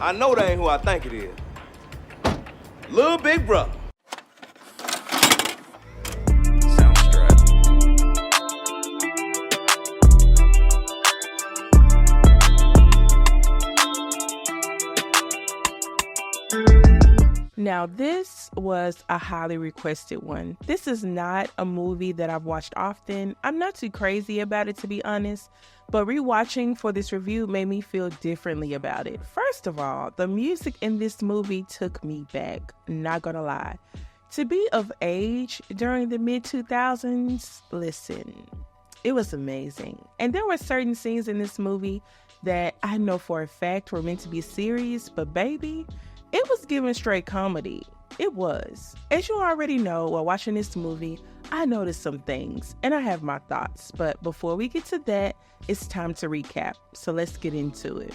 I know that ain't who I think it is. Little Big Brother. Now, this was a highly requested one. This is not a movie that I've watched often. I'm not too crazy about it, to be honest, but rewatching for this review made me feel differently about it. First of all, the music in this movie took me back, not gonna lie. To be of age during the mid-2000s, listen, it was amazing. And there were certain scenes in this movie that I know for a fact were meant to be serious, but baby, it was giving straight comedy. It was. As you already know, while watching this movie, I noticed some things, and I have my thoughts. But before we get to that, it's time to recap. So let's get into it.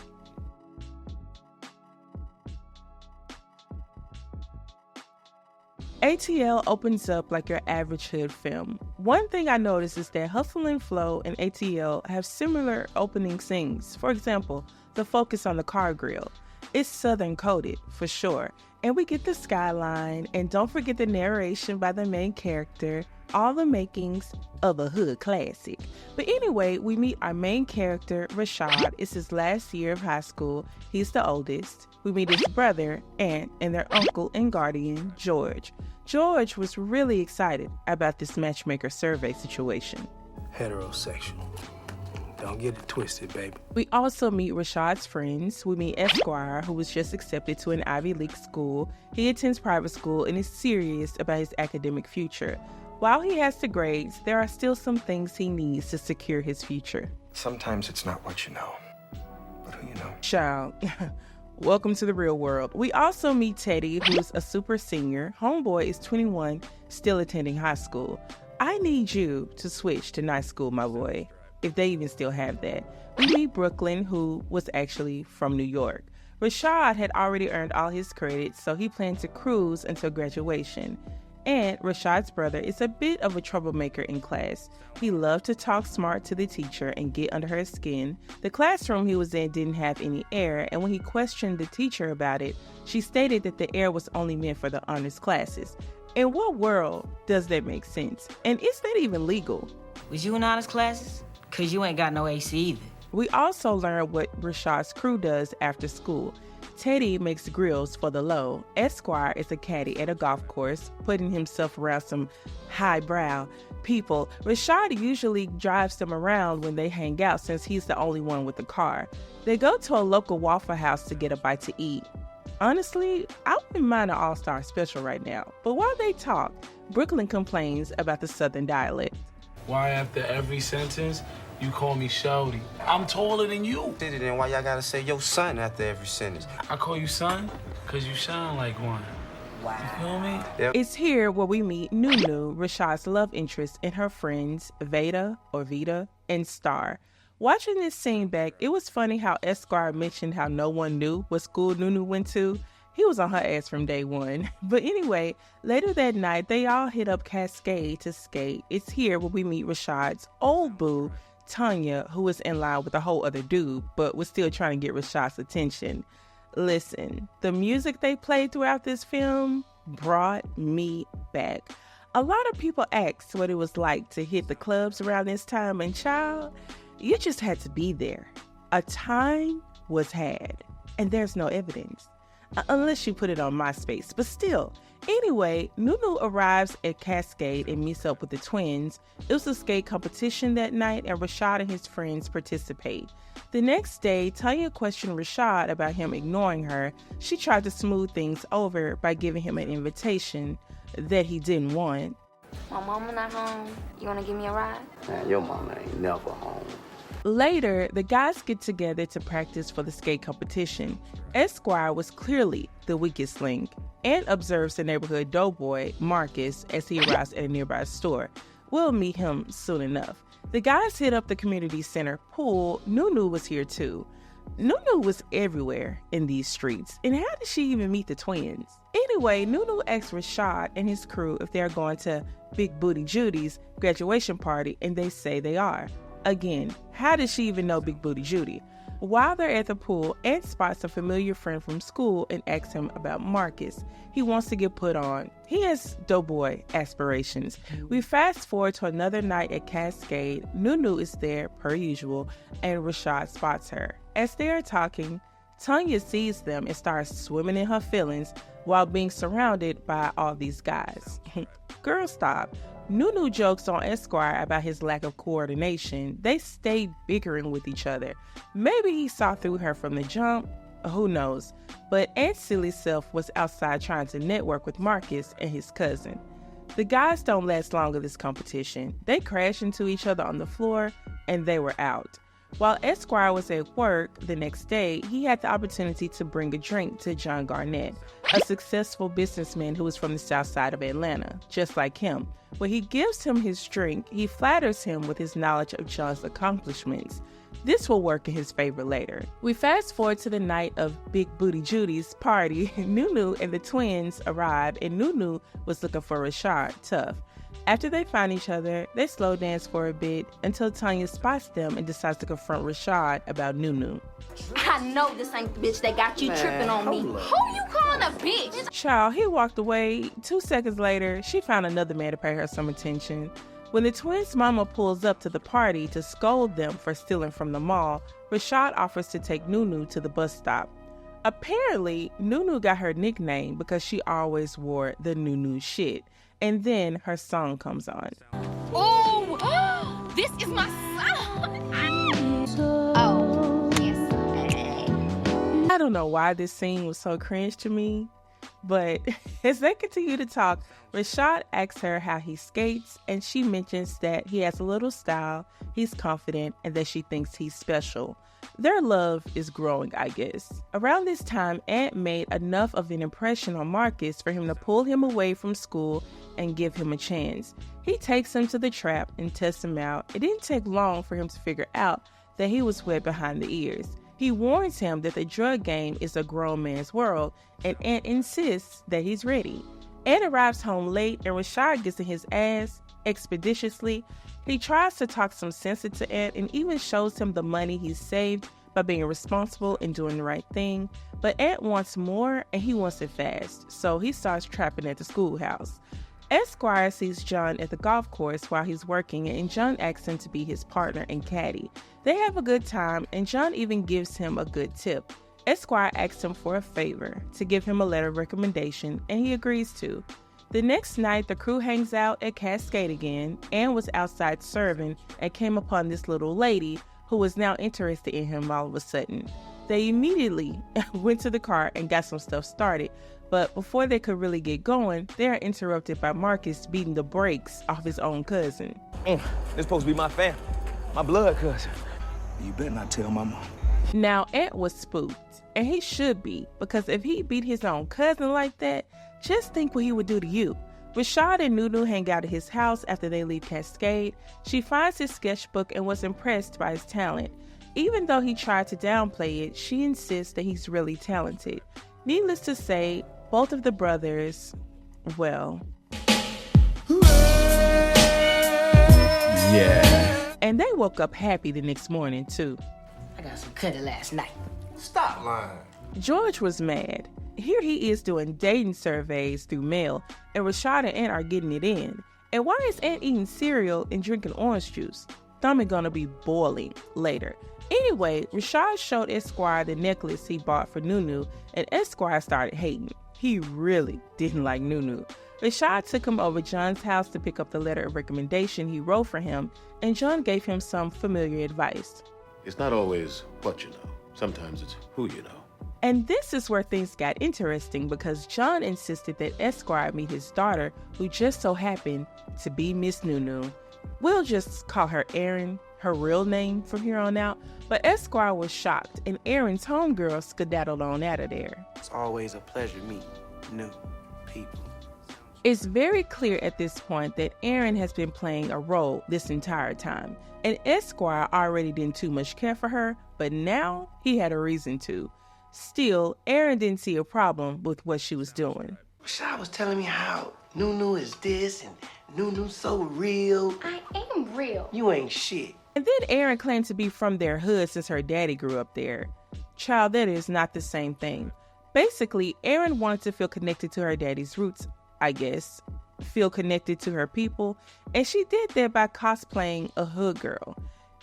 ATL opens up like your average hood film. One thing I noticed is that Hustle and Flow and ATL have similar opening scenes. For example, the focus on the car grill. It's Southern coded, for sure. And we get the skyline, and don't forget the narration by the main character, all the makings of a hood classic. But anyway, we meet our main character, Rashad. It's his last year of high school. He's the oldest. We meet his brother, Ant, and their uncle and guardian, George. George was really excited about this matchmaker survey situation. Heterosexual. Don't get it twisted, baby. We also meet Rashad's friends. We meet Esquire, who was just accepted to an Ivy League school. He attends private school and is serious about his academic future. While he has the grades, there are still some things he needs to secure his future. Sometimes it's not what you know, but who you know. Child, welcome to the real world. We also meet Teddy, who's a super senior. Homeboy is 21, still attending high school. I need you to switch to night school, my boy, if they even still have that. We meet Brooklyn, who was actually from New York. Rashad had already earned all his credits, so he planned to cruise until graduation. And Rashad's brother is a bit of a troublemaker in class. He loved to talk smart to the teacher and get under her skin. The classroom he was in didn't have any air, and when he questioned the teacher about it, she stated that the air was only meant for the honors classes. In what world does that make sense? And is that even legal? Was you in honors classes? Cause you ain't got no AC either. We also learn what Rashad's crew does after school. Teddy makes grills for the low. Esquire is a caddy at a golf course, putting himself around some highbrow people. Rashad usually drives them around when they hang out since he's the only one with a car. They go to a local Waffle House to get a bite to eat. Honestly, I wouldn't mind an all-star special right now. But while they talk, Brooklyn complains about the Southern dialect. Why after every sentence, you call me Shawty? I'm taller than you. Then why y'all gotta say your son after every sentence? I call you son, cause you shine like one. Wow. You feel me? Yep. It's here where we meet Nunu, Rashad's love interest, and her friends, Veda, and Star. Watching this scene back, it was funny how Esquire mentioned how no one knew what school Nunu went to. He was on her ass from day one. But anyway, later that night, they all hit up Cascade to skate. It's here where we meet Rashad's old boo, Tanya, who was in line with a whole other dude, but was still trying to get Rashad's attention. Listen, the music they played throughout this film brought me back. A lot of people asked what it was like to hit the clubs around this time, and child, you just had to be there. A time was had, and there's no evidence. Unless you put it on MySpace, but still. Anyway, Nunu arrives at Cascade and meets up with the twins. It was a skate competition that night, and Rashad and his friends participate. The next day, Tanya questioned Rashad about him ignoring her. She tried to smooth things over by giving him an invitation that he didn't want. My mama not home. You wanna give me a ride? Man, your mama ain't never home. Later, the guys get together to practice for the skate competition. Esquire was clearly the weakest link and observes the neighborhood doughboy, Marcus, as he arrives at a nearby store. We'll meet him soon enough. The guys hit up the community center pool. Nunu was here too. Nunu was everywhere in these streets. And how did she even meet the twins? Anyway, Nunu asks Rashad and his crew if they're going to Big Booty Judy's graduation party, and they say they are. Again, how did she even know Big Booty Judy? While they're at the pool, Ant spots a familiar friend from school and asks him about Marcus. He wants to get put on. He has doughboy aspirations. We fast forward to another night at Cascade. Nunu is there, per usual, and Rashad spots her. As they are talking, Tanya sees them and starts swimming in her feelings while being surrounded by all these guys. Girl, stop. Nunu jokes on Esquire about his lack of coordination. They stay bickering with each other. Maybe he saw through her from the jump. Who knows? But Ant's silly self was outside trying to network with Marcus and his cousin. The guys don't last long of this competition. They crash into each other on the floor and they were out. While Esquire was at work the next day, he had the opportunity to bring a drink to John Garnett, a successful businessman who is from the south side of Atlanta, just like him. When he gives him his drink, he flatters him with his knowledge of John's accomplishments. This will work in his favor later. We fast forward to the night of Big Booty Judy's party. Nunu and the twins arrive, and Nunu was looking for Rashad tough. After they find each other, they slow dance for a bit until Tanya spots them and decides to confront Rashad about Nunu. I know this ain't the bitch that got you tripping on me. Who you calling a bitch? Child, he walked away. 2 seconds later, she found another man to pay her some attention. When the twins' mama pulls up to the party to scold them for stealing from the mall, Rashad offers to take Nunu to the bus stop. Apparently, Nunu got her nickname because she always wore the Nunu shit. And then her song comes on. Oh, this is my song. Oh, yes. I don't know why this scene was so cringe to me, but as they continue to talk, Rashad asks her how he skates, and she mentions that he has a little style, he's confident, and that she thinks he's special. Their love is growing, I guess. Around this time, Ant made enough of an impression on Marcus for him to pull him away from school and give him a chance. He takes him to the trap and tests him out. It didn't take long for him to figure out that he was wet behind the ears. He warns him that the drug game is a grown man's world, and Ant insists that he's ready. Ant arrives home late, and Rashad gets in his ass expeditiously. He tries to talk some sense into Ant and even shows him the money he's saved by being responsible and doing the right thing. But Ant wants more, and he wants it fast, so he starts trapping at the schoolhouse. Esquire sees John at the golf course while he's working, and John asks him to be his partner and caddy. They have a good time, and John even gives him a good tip. Esquire asks him for a favor, to give him a letter of recommendation, and he agrees to. The next night, the crew hangs out at Cascade again. Ann was outside serving and came upon this little lady who was now interested in him all of a sudden. They immediately went to the car and got some stuff started, but before they could really get going, they are interrupted by Marcus beating the brakes off his own cousin. This supposed to be my fam, my blood cousin. You better not tell my mom. Now, Ant was spooked, and he should be, because if he beat his own cousin like that, just think what he would do to you. Rashad and Nunu hang out at his house after they leave Cascade. She finds his sketchbook and was impressed by his talent. Even though he tried to downplay it, she insists that he's really talented. Needless to say, both of the brothers, well... Yeah. And they woke up happy the next morning, too. I got some cutty last night. Stop lying. George was mad. Here he is doing dating surveys through mail, and Rashad and Ant are getting it in. And why is Ant eating cereal and drinking orange juice? Stomach gonna be boiling later. Anyway, Rashad showed Esquire the necklace he bought for Nunu, and Esquire started hating. He really didn't like Nunu. Rashad took him over John's house to pick up the letter of recommendation he wrote for him, and John gave him some familiar advice. It's not always what you know. Sometimes it's who you know. And this is where things got interesting, because John insisted that Esquire meet his daughter, who just so happened to be Miss Nunu. We'll just call her Erin, her real name from here on out. But Esquire was shocked, and Erin's homegirl skedaddled on out of there. It's always a pleasure meeting new people. It's very clear at this point that Erin has been playing a role this entire time, and Esquire already didn't too much care for her, but now he had a reason to. Still, Erin didn't see a problem with what she was doing. Rashad was telling me how Nunu is this and Nunu's so real. I am real. You ain't shit. And then Aaron claimed to be from their hood since her daddy grew up there. Child, that is not the same thing. Basically, Aaron wanted to feel connected to her daddy's roots, I guess. Feel connected to her people, and she did that by cosplaying a hood girl.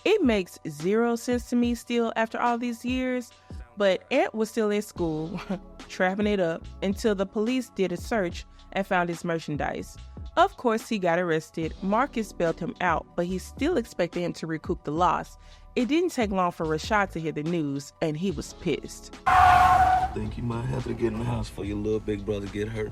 It makes zero sense to me still after all these years, but Ant was still at school, trapping it up, until the police did a search and found his merchandise. Of course, he got arrested. Marcus bailed him out, but he still expected him to recoup the loss. It didn't take long for Rashad to hear the news, and he was pissed. Think you might have to get in the house for your little big brother get hurt.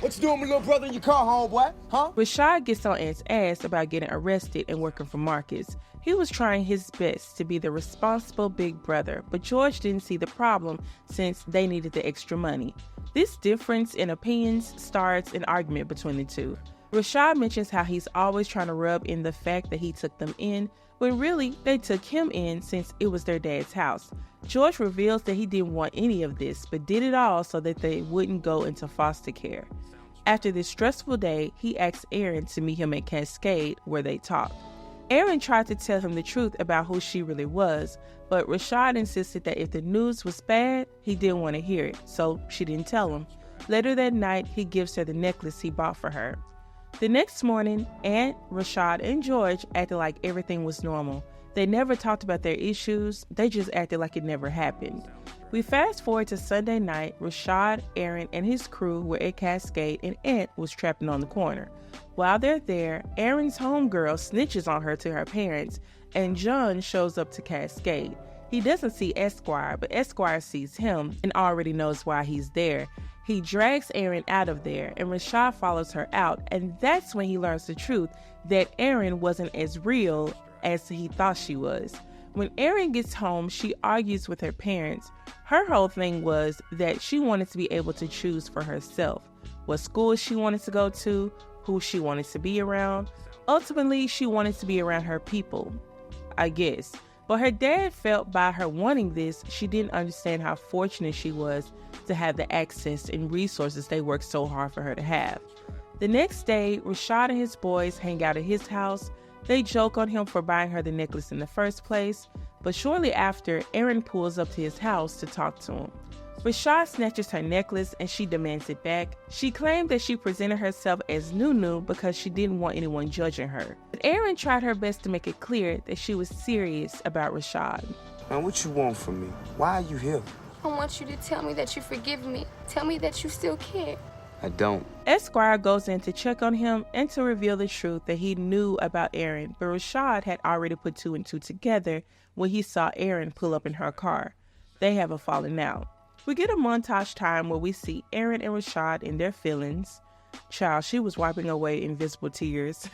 What you doing with little brother in your car, homeboy? Huh? Rashad gets on Ant's ass about getting arrested and working for Marcus. He was trying his best to be the responsible big brother, but George didn't see the problem since they needed the extra money. This difference in opinions starts an argument between the two. Rashad mentions how he's always trying to rub in the fact that he took them in, when really they took him in since it was their dad's house. George reveals that he didn't want any of this, but did it all so that they wouldn't go into foster care. After this stressful day, he asks Aaron to meet him at Cascade, where they talk. Aaron tried to tell him the truth about who she really was, but Rashad insisted that if the news was bad, he didn't want to hear it, so she didn't tell him. Later that night, he gives her the necklace he bought for her. The next morning, Aunt, Rashad, and George acted like everything was normal. They never talked about their issues, they just acted like it never happened. We fast forward to Sunday night. Rashad, Aaron, and his crew were at Cascade, and Aunt was trapping on the corner. While they're there, Aaron's homegirl snitches on her to her parents, and John shows up to Cascade. He doesn't see Esquire, but Esquire sees him and already knows why he's there. He drags Aaron out of there, and Rashad follows her out, and that's when he learns the truth, that Aaron wasn't as real as he thought she was. When Aaron gets home, she argues with her parents. Her whole thing was that she wanted to be able to choose for herself what school she wanted to go to, who she wanted to be around. Ultimately, she wanted to be around her people, I guess. But her dad felt by her wanting this, she didn't understand how fortunate she was to have the access and resources they worked so hard for her to have. The next day, Rashad and his boys hang out at his house. They joke on him for buying her the necklace in the first place, but shortly after, Aaron pulls up to his house to talk to him. Rashad snatches her necklace and she demands it back. She claimed that she presented herself as Nunu because she didn't want anyone judging her. But Aaron tried her best to make it clear that she was serious about Rashad. Man, what you want from me? Why are you here? I want you to tell me that you forgive me. Tell me that you still care. I don't. Esquire goes in to check on him and to reveal the truth that he knew about Aaron, but Rashad had already put two and two together when he saw Aaron pull up in her car. They have a falling out. We get a montage time where we see Aaron and Rashad in their feelings. Child, she was wiping away invisible tears.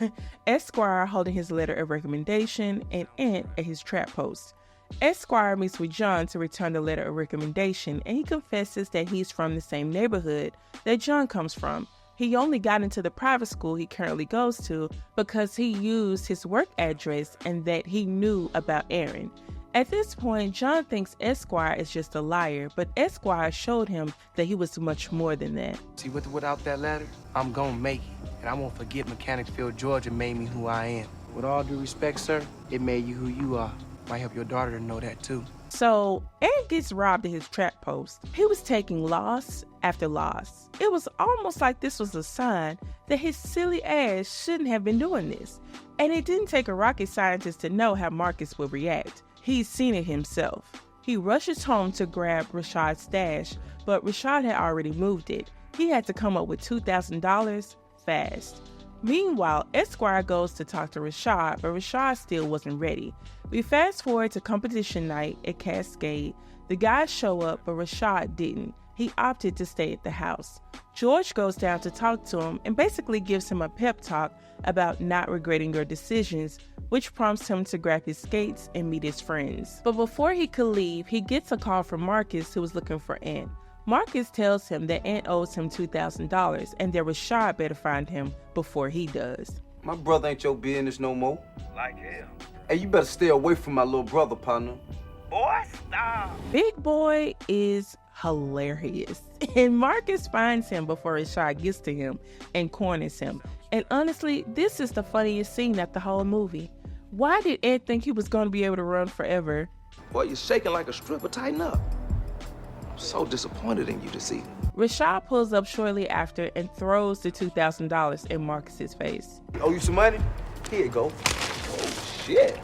Esquire holding his letter of recommendation, and Aunt at his trap post. Esquire meets with John to return the letter of recommendation, and he confesses that he's from the same neighborhood that John comes from. He only got into the private school he currently goes to because he used his work address and that he knew about Aaron. At this point, John thinks Esquire is just a liar, but Esquire showed him that he was much more than that. See, without that letter, I'm gonna make it. And I won't forget Mechanicsville, Georgia made me who I am. With all due respect, sir, it made you who you are. Might help your daughter to know that, too. So, Aaron gets robbed at his trap post. He was taking loss after loss. It was almost like this was a sign that his silly ass shouldn't have been doing this. And it didn't take a rocket scientist to know how Marcus would react. He's seen it himself. He rushes home to grab Rashad's stash, but Rashad had already moved it. He had to come up with $2,000 fast. Meanwhile, Esquire goes to talk to Rashad, but Rashad still wasn't ready. We fast forward to competition night at Cascade. The guys show up, but Rashad didn't. He opted to stay at the house. George goes down to talk to him and basically gives him a pep talk about not regretting your decisions, which prompts him to grab his skates and meet his friends. But before he could leave, he gets a call from Marcus, who was looking for Aunt. Marcus tells him that Aunt owes him $2,000 and that Rashad better find him before he does. My brother ain't your business no more. Like hell. Hey, you better stay away from my little brother, partner. Boy, stop. Big Boy is hilarious. And Marcus finds him before Rashad gets to him and corners him. And honestly, this is the funniest scene of the whole movie. Why did Ed think he was going to be able to run forever? Boy, you're shaking like a stripper. Tighten up. I'm so disappointed in you this evening. Rashad pulls up shortly after and throws the $2,000 in Marcus's face. Owe you some money? Here you go. Oh, shit.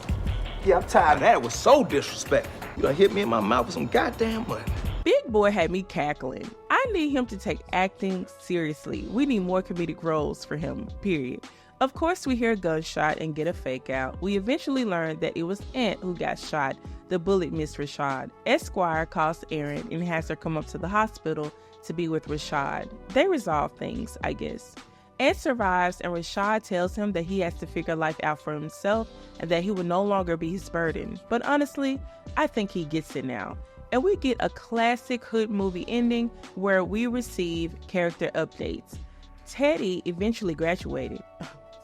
Yeah, I'm tired of that. That was so disrespectful. You done hit me in my mouth with some goddamn money. Big Boy had me cackling. I need him to take acting seriously. We need more comedic roles for him, period. Of course, we hear a gunshot and get a fake out. We eventually learn that it was Aunt who got shot. The bullet missed Rashad. Esquire calls Erin and has her come up to the hospital to be with Rashad. They resolve things, I guess. Aunt survives and Rashad tells him that he has to figure life out for himself and that he will no longer be his burden. But honestly, I think he gets it now. And we get a classic hood movie ending where we receive character updates. Teddy eventually graduated,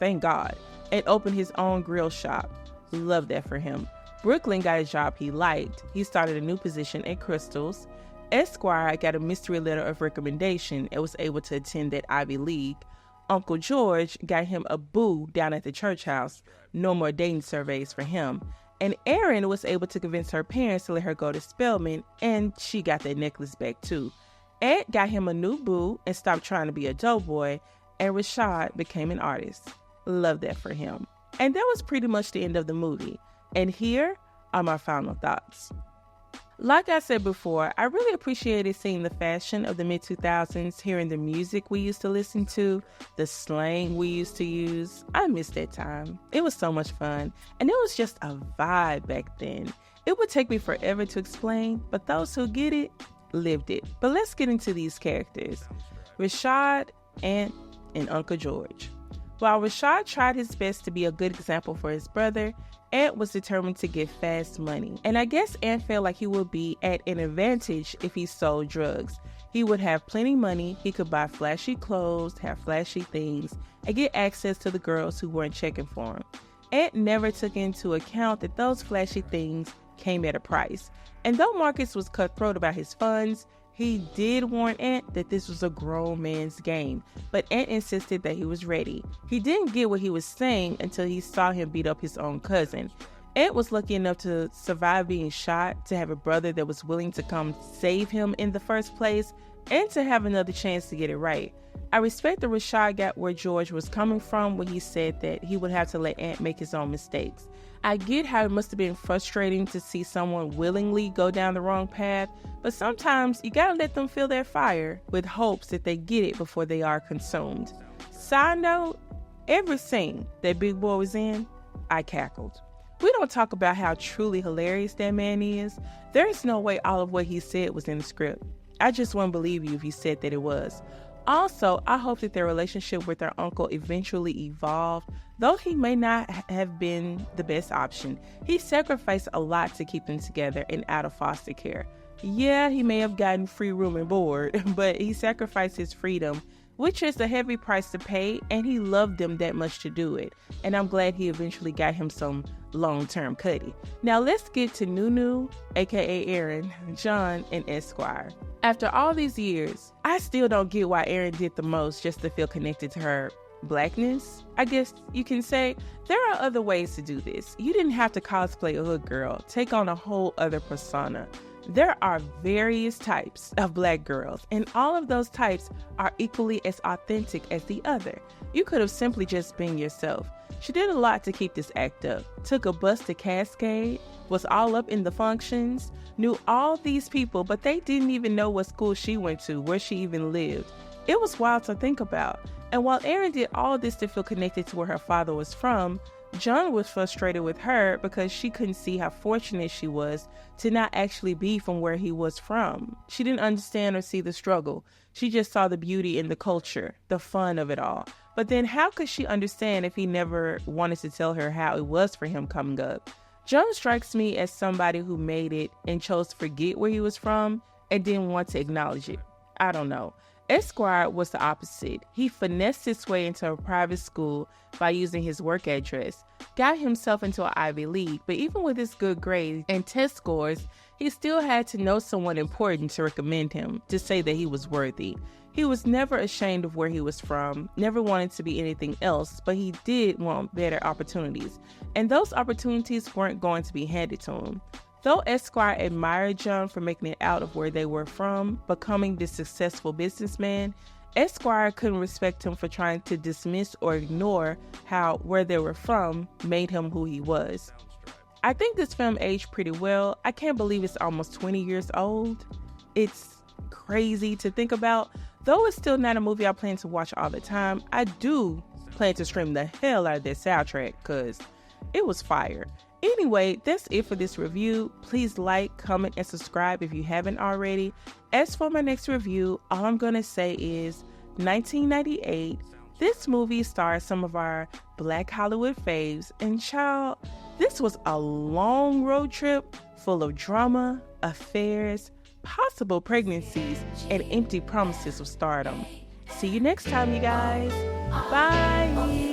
thank God, and opened his own grill shop. Love that for him. Brooklyn got a job he liked. He started a new position at Crystal's. Esquire got a mystery letter of recommendation and was able to attend that Ivy League. Uncle George got him a boo down at the church house. No more dating surveys for him. And Erin was able to convince her parents to let her go to Spelman, and she got that necklace back too. Ed got him a new boo and stopped trying to be a doughboy, and Rashad became an artist. Love that for him. And that was pretty much the end of the movie. And here are my final thoughts. Like I said before, I really appreciated seeing the fashion of the mid-2000s, hearing the music we used to listen to, the slang we used to use. I miss that time. It was so much fun, and it was just a vibe back then. It would take me forever to explain, but those who get it, lived it. But let's get into these characters. Rashad, Aunt, and Uncle George. While Rashad tried his best to be a good example for his brother, Aunt was determined to get fast money. And I guess Aunt felt like he would be at an advantage if he sold drugs. He would have plenty money, he could buy flashy clothes, have flashy things, and get access to the girls who weren't checking for him. Aunt never took into account that those flashy things came at a price. And though Marcus was cutthroat about his funds, he did warn Aunt that this was a grown man's game, but Aunt insisted that he was ready. He didn't get what he was saying until he saw him beat up his own cousin. Aunt was lucky enough to survive being shot, to have a brother that was willing to come save him in the first place, and to have another chance to get it right. I respect that Rashad got where George was coming from when he said that he would have to let Aunt make his own mistakes. I get how it must have been frustrating to see someone willingly go down the wrong path, but sometimes you gotta let them feel their fire with hopes that they get it before they are consumed. Side note, every scene that Big Boy was in, I cackled. We don't talk about how truly hilarious that man is. There is no way all of what he said was in the script. I just wouldn't believe you if you said that it was. Also, I hope that their relationship with their uncle eventually evolved. Though he may not have been the best option, he sacrificed a lot to keep them together and out of foster care. Yeah, he may have gotten free room and board, but he sacrificed his freedom, which is a heavy price to pay, and he loved them that much to do it. And I'm glad he eventually got him some long-term cutty. Now let's get to Nunu, aka Erin, John, and Esquire. After all these years, I still don't get why Erin did the most just to feel connected to her blackness, I guess you can say. There are other ways to do this. You didn't have to cosplay a hood girl, take on a whole other persona. There are various types of black girls, and all of those types are equally as authentic as the other. You could have simply just been yourself. She did a lot to keep this act up. Took a bus to Cascade, was all up in the functions, knew all these people, but they didn't even know what school she went to, where she even lived. It was wild to think about. And while Erin did all this to feel connected to where her father was from, John was frustrated with her because she couldn't see how fortunate she was to not actually be from where he was from. She didn't understand or see the struggle. She just saw the beauty in the culture, the fun of it all. But then how could she understand if he never wanted to tell her how it was for him coming up? John strikes me as somebody who made it and chose to forget where he was from and didn't want to acknowledge it. I don't know. Esquire was the opposite. He finessed his way into a private school by using his work address, got himself into an Ivy League, but even with his good grades and test scores, he still had to know someone important to recommend him, to say that he was worthy. He was never ashamed of where he was from, never wanted to be anything else, but he did want better opportunities, and those opportunities weren't going to be handed to him. Though Esquire admired John for making it out of where they were from, becoming this successful businessman, Esquire couldn't respect him for trying to dismiss or ignore how where they were from made him who he was. I think this film aged pretty well. I can't believe it's almost 20 years old. It's crazy to think about. Though it's still not a movie I plan to watch all the time, I do plan to stream the hell out of this soundtrack because it was fire. Anyway, that's it for this review. Please like, comment, and subscribe if you haven't already. As for my next review, all I'm going to say is 1998. This movie stars some of our Black Hollywood faves, and child, this was a long road trip full of drama, affairs, possible pregnancies, and empty promises of stardom. See you next time, you guys. Bye.